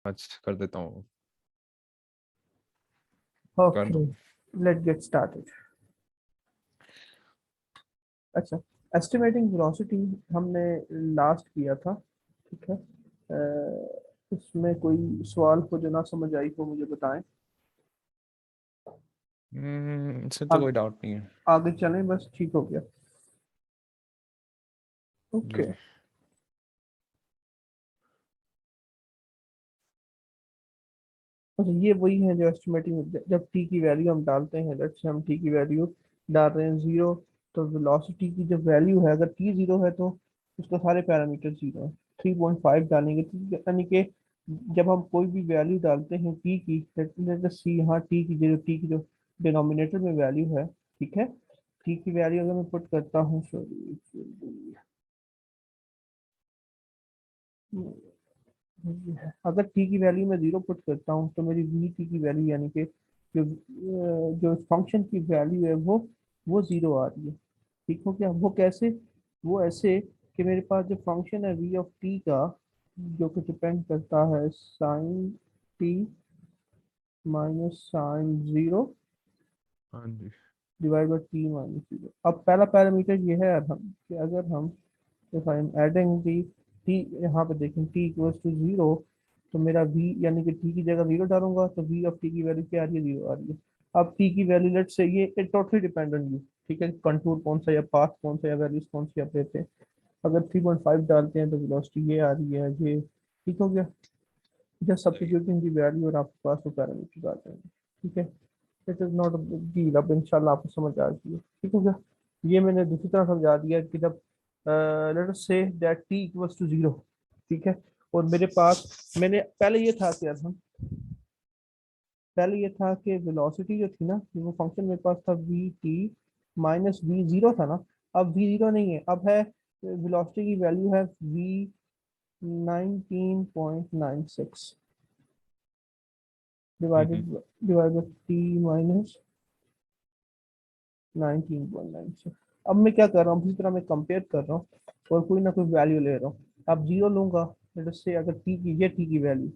आज कर देता हूँ, कर ओके, दो। Let get started. अच्छा, एस्टिमेटिंग वेलोसिटी हमने लास्ट किया था, ठीक है। इसमें कोई सवाल हो जो ना समझ आई हो मुझे बताएं। इससे तो कोई डाउट नहीं है। आगे चलें, बस ठीक हो गया। जी ओके। जी। अच्छा, ये वही है जो एस्टिमेटिंग, जब टी की वैल्यू हम डालते हैं, लेट्स से हम टी की वैल्यू डाल रहे हैं जीरो, तो वेलोसिटी की जो वैल्यू है, अगर टी जीरो है तो उसका सारे पैरामीटर जीरो है। 3.5 डालेंगे तो यानी कि जब हम कोई भी वैल्यू डालते हैं टी की, लेट अस सी, यहाँ टी की जो डिनोमिनेटर में वैल्यू है, ठीक है। टी की वैल्यू अगर मैं पुट करता हूँ, सॉरी, अगर टी की वैल्यू में जीरो पुट करता हूँ तो मेरी वी टी की वैल्यू यानी कि जो फंक्शन की वैल्यू है वो जीरो आ रही है। ठीक हो गया? वो कैसे? वो ऐसे कि मेरे पास जो फंक्शन है वी ऑफ टी का, जो कि डिपेंड करता है sine t minus sine zero हाँ जी। Divide by t minus zero. अब पहला पैरामीटर ये है हम कि अगर हम, if I am adding t, t यहाँ पे देखें टी इक्वल्स टू जीरो, तो मेरा वी यानी कि टी की जगह जीरो डालूंगा तो वी ऑफ टी की वैल्यू क्या आ रही है? जीरो आ रही है। अब टी की वैल्यू लेट से ये टोटली डिपेंड ऑन यू, ठीक है, कंटूर कौन सा या पाथ कौन सा या वैल्यूज कौन सी आप लेते हैं। अगर 3.5 डालते हैं तो वेलोसिटी ये आ रही है ये। ठीक हो गया? जस्ट सही है। सब्स्टिट्यूटिंग की वैल्यू और आपके पास वो पैरामीटर आ जाएंगे। ठीक है, it is not a big deal. अब इंशाल्लाह आपको समझ आ गई है। ठीक हो गया? ये मैंने दूसरी तरह समझा दिया कि जब let us say that T equals to zero, ठीक है, और मेरे पास, मैंने पहले ये था कि यार हम, पहले ये था कि वेलोसिटी जो थी ना, वो फंक्शन मेरे पास था we T minus we zero था ना। अब वी जीरो नहीं है, अब है वेलोसिटी की वैल्यू है V 19.96 hmm. Divided divided T minus 19.96। अब मैं क्या कर रहा हूँ, इसी तरह मैं कंपेयर कर रहा हूँ और कोई ना कोई वैल्यू ले रहा हूँ। अब जीरो लूंगा, से अगर टी की, ये टी की वैल्यू,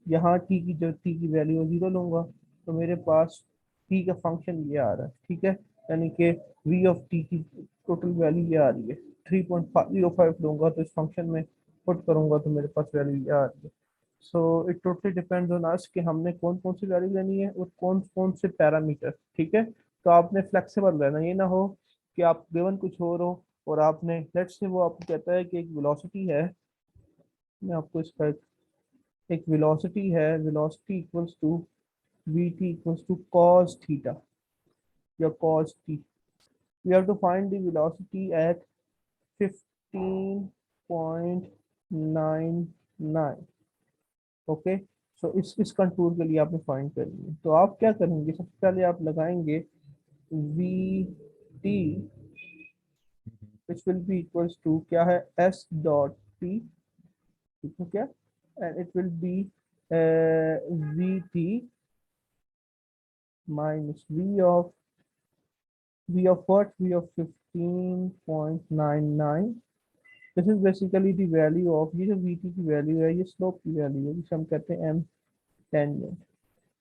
यहाँ टी की जो टी की वैल्यू है जीरो लूंगा, तो मेरे पास टी का फंक्शन ये आ रहा है। ठीक है, यानी कि वी ऑफ टी की टोटल वैल्यू ये आ रही है। 3.05 लूंगा तो इस फंक्शन में पुट करूंगा तो मेरे पास वैल्यू ये आ रही है। So it totally depends on us कि हमने कौन कौन सी वैल्यू लेनी है और कौन कौन से पैरामीटर। ठीक है, तो आपने फ्लेक्सिबल रहना, ये ना हो कि आप गिवन कुछ और हो और आपने, लेट्स से वो आपको कहता है कि एक वेलोसिटी है, मैं आपको इसका एक वेलोसिटी है, velocity equals to v t equals to cos theta या cos t. We have to find the velocity at 15.99। Okay, so इस कंटूर के लिए आपने फाइंड करनी है, तो आप क्या करेंगे? सबसे पहले आप लगाएंगे V T, which will be equals to क्या है, एस डॉट टी। ठीक है क्या? And it will be V T minus V of what, V of 15.99। This is basically the value of, ये जो वी टी की वैल्यू है ये स्लोप की वैल्यू है जिसे हम कहते हैं एम टेंजेंट।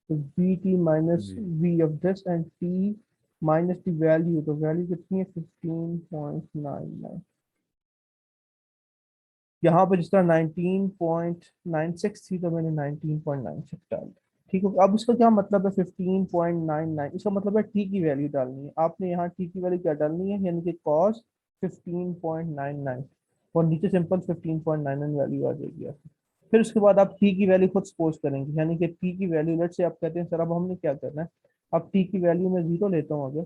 तो V T minus G. V of this and T minus the value, तो वैल्यू कितनी है? 15.99। यहाँ पर जिस तरह 19.96 थी तो मैंने 19.96 डाल दी। ठीक है, अब इसका क्या मतलब है 15.99? इसका मतलब है टी की वैल्यू डालनी है आपने। यहाँ टी की वैल्यू क्या डालनी है, यानी कि कॉस 15.99, और नीचे सिंपल 15.99 वैल्यू आ जाएगी आपकी। फिर उसके बाद आप टी की वैल्यू खुद सपोज करेंगे, यानी कि टी की वैल्यू, लेट से आप कहते हैं सर अब हमने क्या करना है, अब टी की वैल्यू में जीरो लेता हूँ, अगर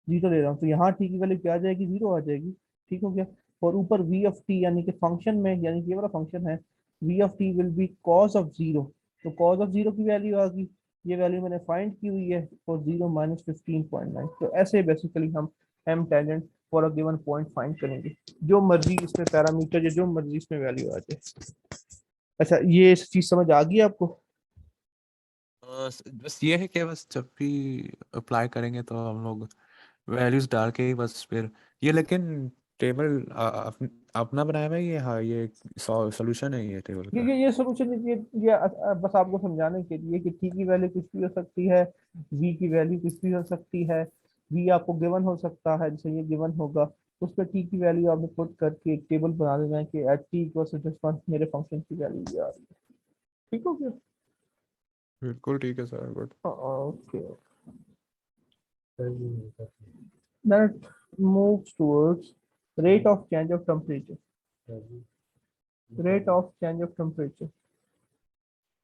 जीरो ले रहा हूँ तो यहाँ टी की वैल्यू क्या आ जाएगी? जीरो आ जाएगी। ठीक हो गया? और ऊपर वी ऑफ टी यानी कि फंक्शन में, यानी कि ये वाला फंक्शन है, V of T will be cos of zero, तो कॉस ऑफ जीरो की वैल्यू आ गई, ये वैल्यू मैंने फाइंड की हुई है, और जीरो माइनस 15.9। तो ऐसे बेसिकली हम M tangent for a given point find करेंगे, जो मर्जी इसमें पैरामीटर या जो मर्जी इसमें वैल्यू आ जाए। अच्छा, ये चीज समझ आ गई आपको? बस ये है कि बस जब भी अप्लाई करेंगे तो हम लोग वैल्यूज डाल के ही बस फिर ये, लेकिन टेबल अपना बनाया हुआ है ये? हाँ, ये सॉल्यूशन है ये टेबल का। ये सोल्यूशन, ये बस आपको समझाने के लिए कि टी की वैल्यू कुछ भी हो सकती है, वी की वैल्यू कुछ भी हो सकती है। वी आपको गिवन हो सकता है, जैसे ये गिवन होगा, उस पर टी की वैल्यू आपने पुट करके एक टेबल बना देना है कि at T equal to this one मेरे फंक्शन की वैल्यू ये आ रही है। ठीक हो गया? बिल्कुल ठीक है sir, good. Okay, that moves towards rate of change of temperature. Rate of change of temperature.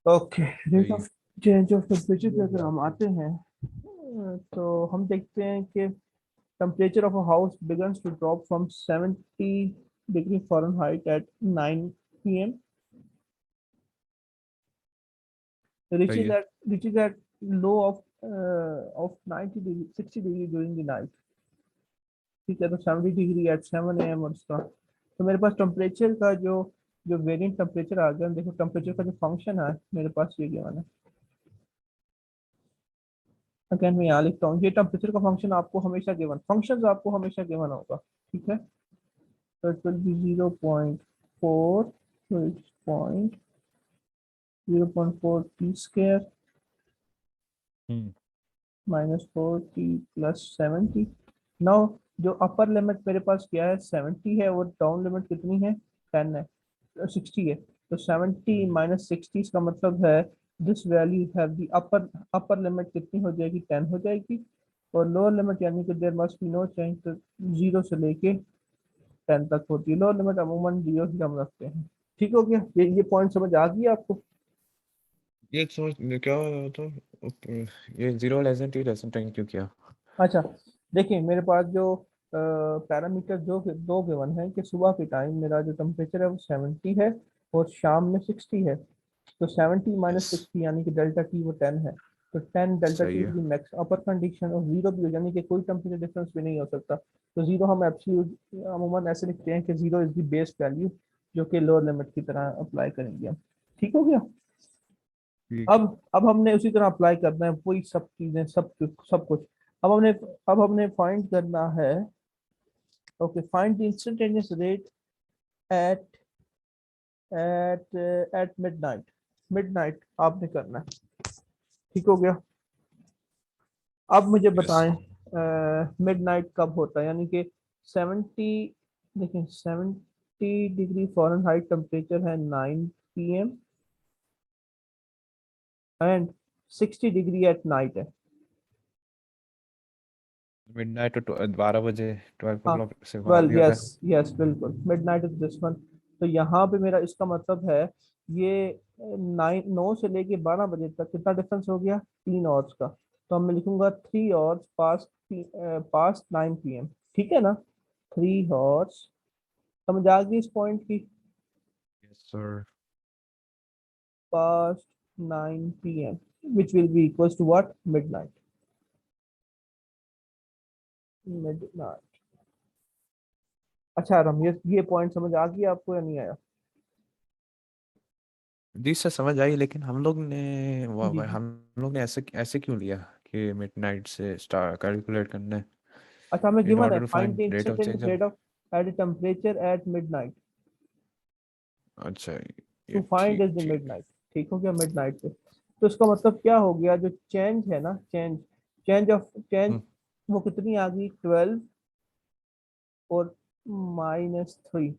Okay, rate सही। ऑफ चेंज ऑफ टेम्परेचर पे अगर हम आते हैं, तो हम देखते हैं कि temperature of a house begins to drop from 70 degree Fahrenheit at 9 p.m. सही reaches है। at low of 90 degree 60 degree during the night. ठीक है, तो 70 डिग्री एट 7 AM और उसका, तो मेरे पास टेम्परेचर का जो जो वेरिएंट टेम्परेचर आ गया। देखो टेम्परेचर का जो फंक्शन है मेरे पास ये गिवन है। अगेन मैं यहाँ लिखता हूँ, ये टेम्परेचर का फंक्शन आपको हमेशा गिवन, फंक्शन आपको हमेशा गिवन होगा। ठीक है, तो इट विल बी 0.4, तो it's point 0.4 T square hmm. Minus 4 T plus 70। Now जो अपर लिमिट मेरे पास क्या है 70 है, और डाउन लिमिट कितनी है 10 है, 60 है। तो 70 माइनस 60 का मतलब है this value have the upper, upper limit कितनी हो जाएगी 10 हो जाएगी, और लोअर लिमिट यानी कि there must be no change, तो 0 से लेके 10 तक होती है। लोअर लिमिट अमूमन 0 ही हम रखते हैं। ठीक हो गया? ये पॉइंट समझ आ गई आपको? ये सोच क्या तो ये 0 टी < क्यों किया? अच्छा, देखिए मेरे पास जो पैरामीटर जो दो गिवन है कि सुबह के टाइम मेरा जो टेम्परेचर है वो 70 है और शाम में 60 है। तो 70 माइनस यस। 60 यानी कि डेल्टा टी वो 10 है। तो 10 डेल्टा टी सही इज है। द मैक्स अपर कंडीशन, और जीरो भी हो यानी कि कोई टेम्परेचर डिफरेंस भी नहीं हो सकता। तो जीरो हम एब्सोल्यूट अमूमन ऐसे लिखते हैं कि zero is the base value, जो कि लोअर लिमिट की तरह अप्लाई करेंगे हम। ठीक हो गया? ठीक। अब हमने उसी तरह अप्लाई करना है वही सब चीजें, सब कुछ। अब हमने अब हमने फाइंड करना है, okay, find the instantaneous rate at at midnight. Midnight आपने करना है। ठीक हो गया? अब मुझे यस। बताएं मिडनाइट कब होता है, यानी कि 70, देखिए 70 डिग्री फ़ारेनहाइट टेम्परेचर है 9 PM, and 60 degree at night है। मिडनाइट तो 12 बजे, 12 हाँ, o'clock से बाद 12, भी होता यस है। यस बिल्कुल, मिडनाइट इज दिस वन। तो यहाँ पे मेरा इसका मतलब है ये 9 से लेके 12 बजे तक कितना डिफरेंस हो गया, 3 आवर्स का। तो मैं लिखूंगा 3 आवर्स पास्ट, पास्ट 9 PM। ठीक है ना? 3 आवर्स, समझ आ गई इस पॉइंट की? Yes sir. Past 9 PM, which will be equals to what? Midnight. Midnight। अच्छा रम, ये पॉइंट समझ आ गया आपको या नहीं आया? जी सर, समझ आई, लेकिन हम लोग ने जी जी। हम लोग ने ऐसे ऐसे क्यों लिया कि मिडनाइट से स्टार कैलकुलेट करना है अच्छा, हमें इन गिवन है order to find the find rate of instantaneous change of. Rate of at temperature at midnight, अच्छा, टू ये फाइंड ठीक इज द ठीक। मिडनाइट। ठीक हो गया? मिडनाइट पे, तो इसका मतलब क्या हो गया, जो चेंज है ना, चेंज, चेंज हम्म। वो कितनी आ गई 12 और -3।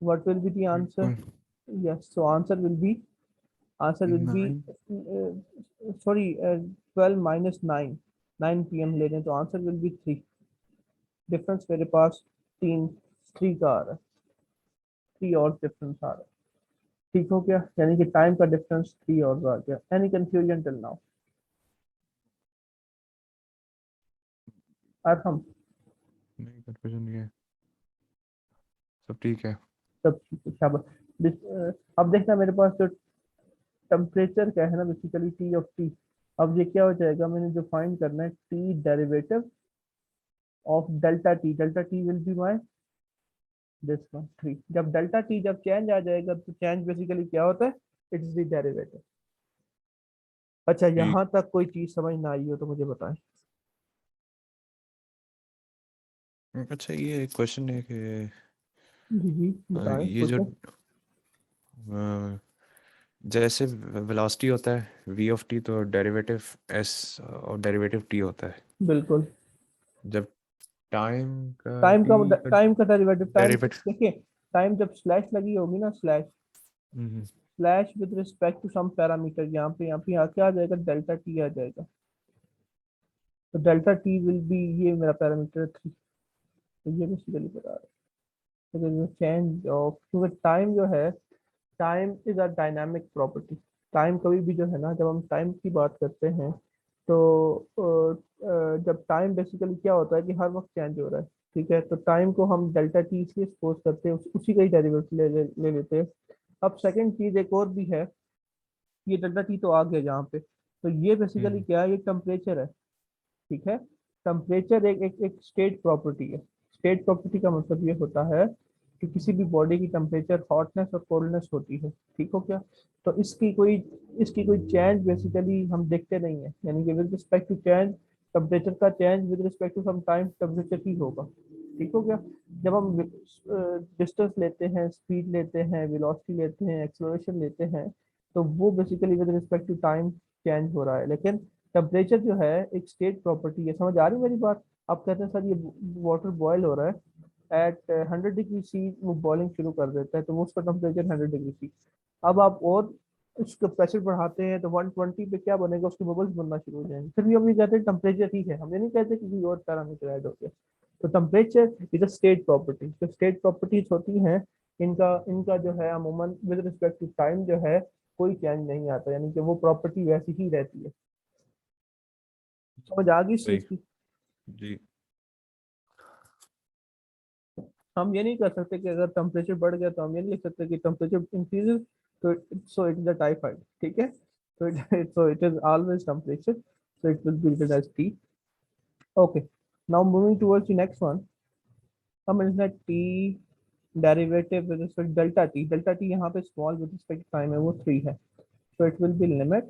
What will be the answer? बिल्कुल। Yes, so answer will be 9। Sorry 12 minus 9, 9 PM ले लें तो आंसर विल बी 3। डिफरेंस मेरे पास 3 का आ रहा है, 3 और डिफरेंस आ रहा है। ठीक हो गया? यानी कि टाइम का डिफरेंस 3 और आ गया। Any confusion till now? और हम नहीं, कंफ्यूजन नहीं है, सब ठीक है। सब ठीक है, शाबाश। अब देखना मेरे पास जो टेम्परेचर क्या है ना, बेसिकली टी ऑफ टी। अब ये क्या हो जाएगा, मैंने जो फाइंड करना है T derivative of delta T, delta T will be my this one 3। जब डेल्टा टी जब चेंज आ जाएगा तो चेंज बेसिकली क्या होता है, इट्स द डेरिवेटिव। अच्छा, ठीक। यहाँ तक कोई चीज समझ ना आई हो तो मुझे बताएं। अच्छा ये क्वेश्चन है कि जी जी बताएं ये जो पूछें। जैसे वेलोसिटी होता है v ऑफ t, तो डेरिवेटिव s और डेरिवेटिव t होता है। बिल्कुल। जब टाइम का t का टाइम का डेरिवेटिव, टाइम डेरिवेटिव। देखिए, टाइम जब स्लैश लगी होगी ना, slash, hmm. Slash with respect to some parameter, यहाँ पे आ जाएगा डेल्टा टी आ जाएगा। तो डेल्टा टी विल बी, ये मेरा पैरामीटर 3। तो ये बेसिकली बता रहा है चेंज ऑफ, क्योंकि टाइम जो है, time is a dynamic property. Time कभी भी जो है ना, जब हम टाइम की बात करते हैं तो जब टाइम बेसिकली क्या होता है कि हर वक्त चेंज हो रहा है। ठीक है, तो टाइम को हम डेल्टा टी इसलिए सपोज करते हैं, उसी का ही डेरिवेटिव ले लेते हैं। अब सेकंड चीज एक और भी है, ये डेल्टा टी तो आ गया यहाँ पे, तो ये बेसिकली हम्म। क्या है, ये टेम्परेचर है। ठीक है, टेम्परेचर एक एक एक स्टेट प्रॉपर्टी है। स्टेट प्रॉपर्टी का मतलब ये होता है कि किसी भी बॉडी की टेम्परेचर हॉटनेस और कोल्डनेस होती है। ठीक हो क्या? तो इसकी कोई चेंज बेसिकली हम देखते नहीं है, यानी कि with respect to change, temperature का change with respect to some time temperature ही होगा। ठीक हो गया? जब हम डिस्टेंस लेते हैं, स्पीड लेते हैं, वेलोसिटी लेते हैं, एक्सेलरेशन लेते हैं, तो वो basically with respect to time change हो रहा है। लेकिन टेम्परेचर जो है एक स्टेट प्रॉपर्टी है। समझ आ रही है मेरी बात? आप कहते हैं सर ये वाटर बॉयल हो रहा है एट 100 डिग्री सी, वो बॉइलिंग शुरू कर देता है, तो वो उसका टेम्परेचर 100 डिग्री सी। अब आप और उसका प्रेशर बढ़ाते हैं तो 120 पे क्या बनेगा, उसके बबल्स बनना शुरू हो जाएंगे। फिर भी हम ये कहते हैं टेम्परेचर ही है, हम ये नहीं कहते कि कोई और पैरामीटर ऐड हो गया। तो temperature is a state property. जो स्टेट प्रॉपर्टीज होती हैं, इनका इनका जो है अमूमन विद रिस्पेक्ट टू टाइम जो है कोई चेंज नहीं आता, यानी कि वो प्रॉपर्टी वैसी ही रहती है। समझ आ गई इस सही। चीज की? जी। हम ये नहीं कर सकते कि अगर टेम्परेचर बढ़ गया तो हम ये नहीं लिख सकते कि टेम्परेचर इंक्रीजेस तो so it is a typhoid. ठीक है, so it is always temperature, so it will be written as T. Okay, now moving towards the next one, हम इसमें T derivative with respect delta T यहाँ पे small with respect time है, वो 3 है। so it will be limit,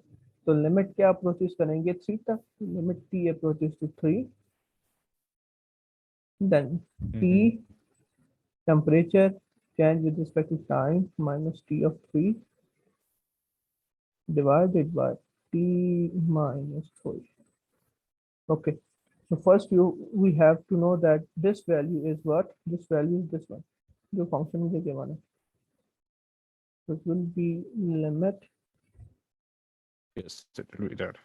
तो limit क्या approaches करेंगे 3 तक, limit T approaches to 3, then T hmm. temperature change with respect to time minus T of 3 divided by T minus 3. Okay, so first we have to know that this value is what, this value is this one, जो function मुझे given है। so it will be limit Yes, it will be that.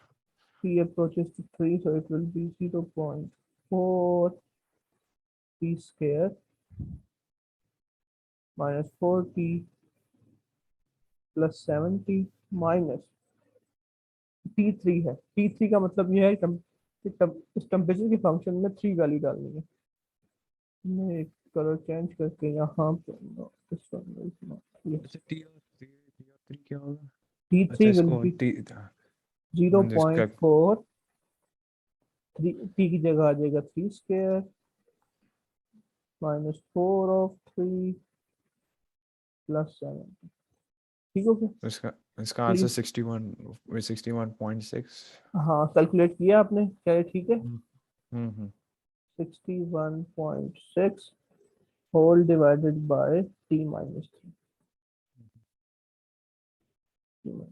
T approaches to 3, so it will be 0.4 T square minus 4T plus 7T minus T3 है। T3 का मतलब ये है कि इस टेम्परेचर के फंक्शन में 3 वैल्यू डालनी है। मैं कलर चेंज करके यहाँ पे अच्छा टी और थ्री क्या होगा? अच्छा T3 will इसको be टी, जिसका 0.4, टी की जगह आ जाएगा 3 स्क्वायर माइनस 4 ऑफ 3 प्लस 7। ठीक हो गया? इसका इसका आंसर प्लीज, 61.6। हाँ कैलकुलेट किया आपने, क्या ये ठीक है? Hmm. 61.6 whole divided by T minus 3।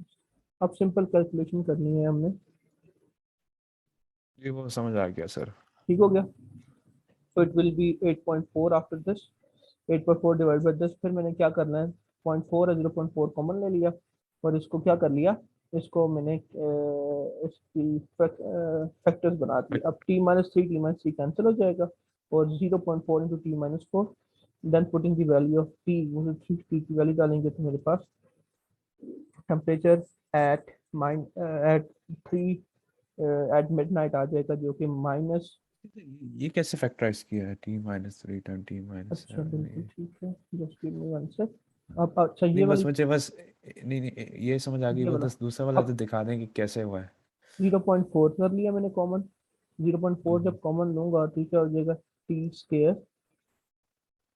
अब सिंपल कैलकुलेशन करनी है हमने। जी वो समझ आ गया सर। ठीक हो गया? तो it will B 8.4 after this, 8.4 divide by this. फिर मैंने क्या करना है, 0.4 है, 0.4 कॉमन ले लिया और इसको क्या कर लिया, इसको मैंने इसकी फैक्टर्स बना दिए। अब टी माइनस थ्री कैंसिल हो जाएगा और 0.4 into t minus four, then putting the value of t, मुझे थ्री टी की वैल्यू डालेंगे तो मेरे पास temperature at at three at midnight आ जाएगा, जो कि माइनस। ये कैसे फैक्टराइज किया है t-3 टाइम अच्छा t-7 बिल्कुल ये? ठीक है, just give me one sec. अब अच्छा ये नहीं बस वाली, मुझे बस नहीं नहीं ये समझ आ गई, ये वो वाला दूसरा वाला तो अब दिखा दें कि कैसे हुआ है। 0.4 कर लिया मैंने कॉमन। 0.4 हम्म। जब कॉमन लूंगा तो क्या हो जाएगा, टी स्केयर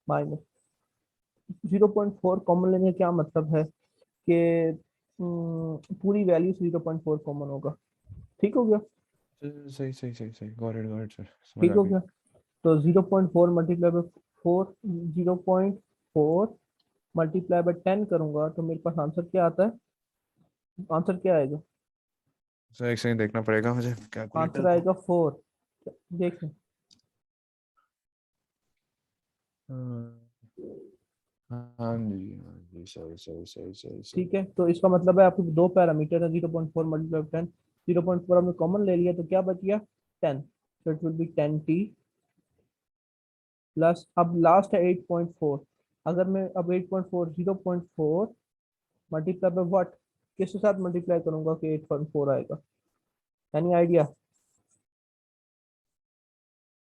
माइनस 0.4 कॉमन लेने का क्या मतलब है कि पूरी वैल्यू से 0.4 कॉमन होगा। ठीक हो गया? सही सही सही सही गॉट इट सर, समझ ठीक आ हो गई। गया? तो 0.4 मल्टीप्लाई बाय 4, 0.4 मल्टीप्लाई बाय 10 करूंगा तो मेरे पास आंसर क्या आता है? आंसर क्या आएगा? सर एक सेकंड देखना पड़ेगा मुझे आंसर कैलकुलेटर को। आएगा 4। देखें। हाँ जी सही सही सही सही सही। ठीक है, तो इसका मतलब है आपके दो पैरामीटर है, 0.4 मल्टीप्लाई 10। 0.4 हमने कॉमन ले लिया तो क्या बच गया? 10। तो it will B 10t plus, अब लास्ट है 8.4। अगर मैं अब 8.4, 0.4 मल्टीप्लाई बाय व्हाट, किसके साथ मल्टीप्लाई करूंगा कि 8.4 आएगा? Any idea?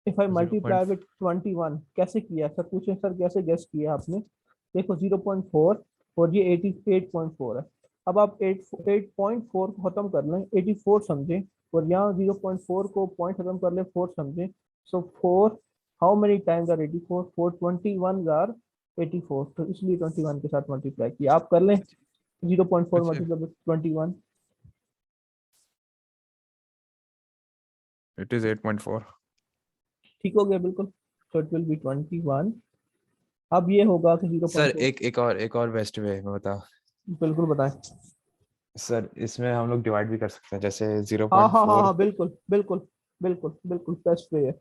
If I zero point multiply with 21, कैसे किया सर? पूछे सर कैसे गेस किया आपने? देखो 0.4 और ये 88.4 है। अब आप 8.4 को खत्म कर लें, 84 समझें, और यहाँ 0.4 को पॉइंट खत्म कर ले 4 समझें। So 4, how many times are 84? 4 21 are 84, तो इसलिए 21 के साथ मल्टीप्लाई किया। आप कर लें 0.4 अच्छा मल्टीप्लाई विद 21। It is 8.4। ठीक हो गया बिल्कुल। सो इट विल बी 21। अब ये होगा कि सर 0.4। एक और बेस्ट वे मैं बताऊं। बिल्कुल बताएं। सर इसमें हम लोग डिवाइड भी कर सकते हैं जैसे जीरो हाँ पॉइंट हाँ हाँ फोर हाँ, बिल्कुल बिल्कुल बिल्कुल बिल्कुल बेस्ट वे है।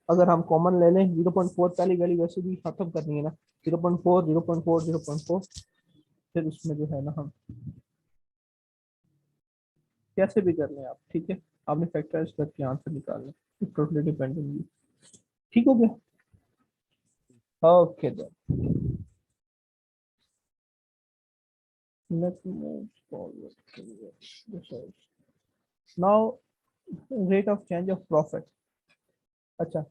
अगर हम कॉमन ले लें, 0.4 पहली वैल्यू वैसे भी खत्म करनी है ना, 0.4 0.4 0.4, फिर उसमें जो है ना हम कैसे भी कर लें आप, ठीक है। आपने फैक्टराइज करके आंसर निकाल लें, टोटली डिपेंड ऑन यू। ठीक हो गया? Okay then, let's move forward. Now rate of change of profit. अच्छा,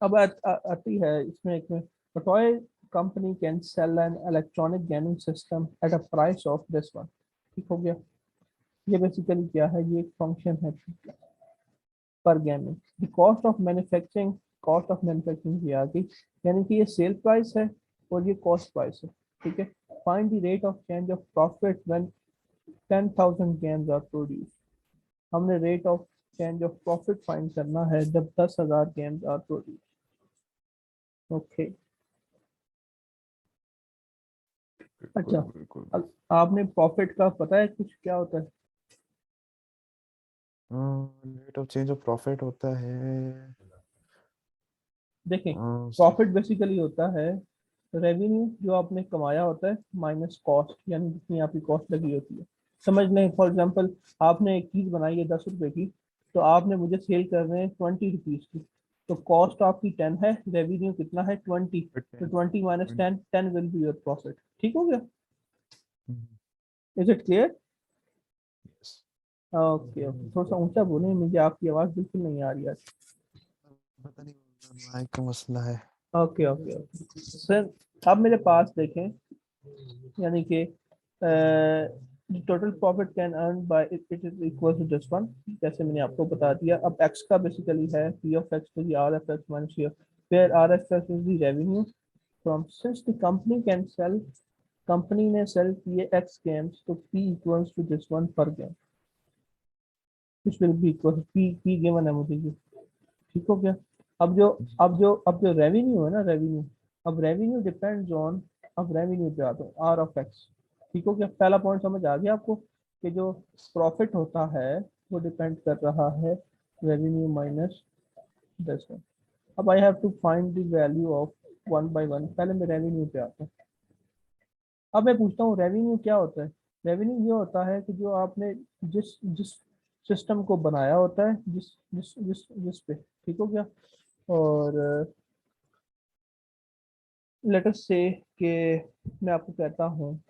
अब आती है इसमें एक, toy company can sell an electronic gaming system at a price of this one. ठीक हो गया? ये बेसिकली क्या है? ये एक फंक्शन है पर gaming. The cost of manufacturing ये आ गई, यानी कि ये सेल प्राइस है और ये कॉस्ट प्राइस है। ठीक है। Find the rate of change of profit when 10,000 games are produce. हमने rate of change of profit find करना है जब 10,000 गेम्स आर प्रोड्यूस। ओके। बिल्कुल अच्छा, बिल्कुल। आपने प्रॉफिट का पता है कुछ क्या होता है? Rate of change of profit होता है। देखें, अ, प्रॉफिट बेसिकली होता है रेवेन्यू जो आपने कमाया होता है माइनस कॉस्ट, यानी जितनी आपकी कॉस्ट लगी होती है। समझ लें फॉर एग्जांपल आपने एक चीज़ बनाई है 10 रुपए की, तो आपने मुझे सेल कर रहे हैं 20 रुपीज़ की, तो कॉस्ट आपकी 10 है, रेवेन्यू कितना है? 20। तो 20 minus 10, 10 will be your profit. ठीक हो गया? Is it clear? Okay okay, थोड़ा सा ऊंचा बोले, मुझे आपकी आवाज़ बिल्कुल नहीं आ रही है। पता नहीं माइक का मसला है। ओके ओके ओके सर, अब मेरे पास देखें, यानी कि total profit can earn by it is equal to this one, जैसे मैंने आपको बता दिया। अब एक्स का बेसिकली है p of x to the r f x minus here, where r f x is the revenue from, since the company can sell, company ने sell किए एक्स गेम्स, तो p equals to this one per game, which will be equal p given है मुझे ये। ठीक हो गया? अब जो रेवेन्यू है ना, रेवेन्यू, अब रेवेन्यू डिपेंड्स ऑन, अब रेवेन्यू पे आता हूँ, आर ऑफ एक्स। ठीक हो गया? पहला पॉइंट समझ आ गया आपको कि जो प्रॉफिट होता है वो डिपेंड कर रहा है रेवेन्यू माइनस दिस वन। अब I have to find the value of one by one. पहले मैं रेवेन्यू पे आता हूँ। अब मैं पूछता हूँ रेवेन्यू क्या होता है? रेवेन्यू ये होता है कि जो आपने जिस जिस सिस्टम को बनाया होता है, जिस जिस जिस जिस पे, ठीक हो गया? और लेट अस से कि मैं आपको कहता हूँ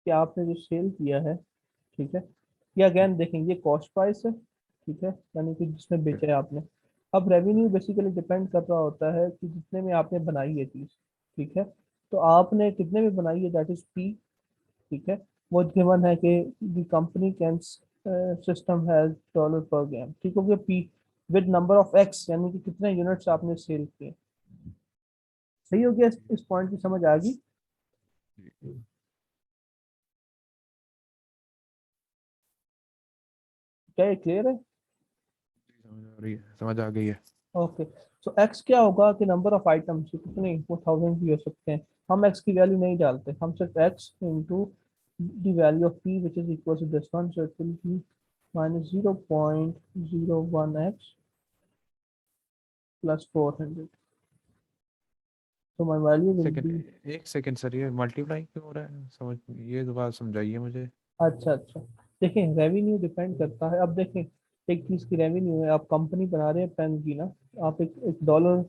कि आपने जो सेल किया है, ठीक है, ये अगेन देखेंगे कॉस्ट प्राइस है, ठीक है, यानी कि जिसमें बेचा है आपने। अब रेवेन्यू बेसिकली डिपेंड कर रहा होता है कि जितने में आपने बनाई है चीज़, ठीक है। तो आपने कितने में बनाई है, दैट इज पी। ठीक है। वो गिवन है कि the company can system has dollar पर गेम। ठीक हो गया? P with number of x, यानी कि कितने यूनिट्स आपने सेल किए। सही हो गया? इस पॉइंट की समझ आ गई? क्या ये क्लियर है? समझ आ रही है, समझ आ गई है। ओके, सो एक्स क्या होगा कि नंबर ऑफ आइटम्स कितने, वो 1000 भी हो सकते हैं। हम एक्स की वैल्यू नहीं डालते, हम सिर्फ X into the value of P which is equal to this one, so it will be minus 0.01x plus 400, so my value will second, be। एक सेकंड सर, ये मल्टीप्लाई क्यों हो रहा है, समझ, ये दोबारा समझाइए मुझे। अच्छा अच्छा, देखें रेवेन्यू डिपेंड करता है। अब देखें, एक चीज़ की रेवेन्यू है, आप कंपनी बना रहे हैं पेन की ना, आप एक डॉलर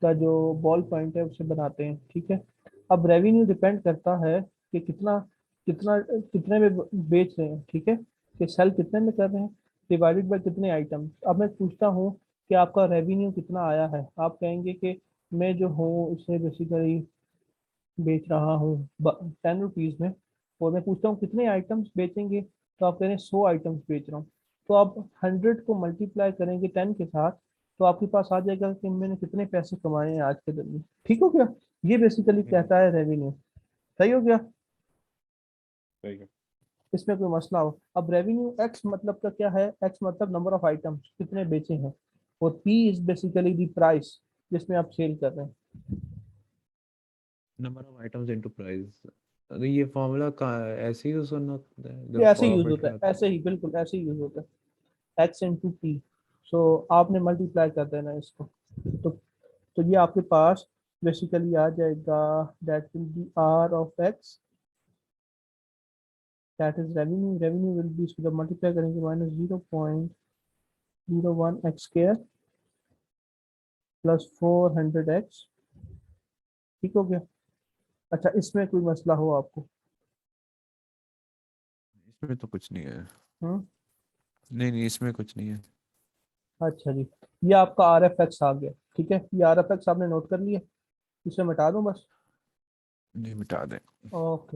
का जो बॉल पॉइंट है उसे बनाते हैं, ठीक है। अब रेवेन्यू डिपेंड करता है कि कितना कितना कितने में बेच रहे हैं, ठीक है, कि सेल कितने में कर रहे हैं डिवाइडेड बाय कितने आइटम। अब मैं पूछता हूँ कि आपका रेवेन्यू कितना आया है, आप कहेंगे कि मैं जो हूँ उसे बेसिकली बेच रहा हूँ 10 रुपीज़ में, और मैं पूछता हूँ कितने आइटम्स बेचेंगे, तो आप कह रहे हैं 100 आइटम्स बेच रहा हूँ। तो आप 100 को मल्टीप्लाई करेंगे 10 के साथ, तो आपके पास आ जाएगा कि मैंने कितने पैसे कमाए हैं आज के दिन में। ठीक हो गया? ये बेसिकली हम्म, कहता है रेवेन्यू। सही हो गया? सही है। इसमें कोई मसला हो? अब रेवेन्यू एक्स मतलब का क्या है, एक्स मतलब नंबर ऑफ आइटम्स कितने बेचे हैं, और P is basically the price जिसमें आप सेल कर रहे हैं। Number of items into price, अरे ये फॉर्मूला का ऐसे ही यूज करना होता है ये जब ऐसे यूज प्रॉफिट होता का है, आता ऐसे ही, बिल्कुल ऐसे ही यूज होता है, एक्स इंटू पी। सो आपने मल्टीप्लाई कर देना इसको, तो तो ये आपके पास बेसिकली आ जाएगा, that will be R of x, that is revenue, revenue will be, इसको जब मल्टीप्लाई करेंगे minus 0.01 x square plus 400 x. ठीक हो गया? अच्छा, इसमें कोई मसला हो आपको? है। इसमें तो कुछ नहीं है। हम्म। नहीं नहीं, इसमें कुछ नहीं है। अच्छा जी, ये आपका आर एफ एक्स आ गया, ठीक है, ये आर एफ एक्स आपने नोट कर लिया, इसे मिटा दूं बस? नहीं, मिटा दें। ओके।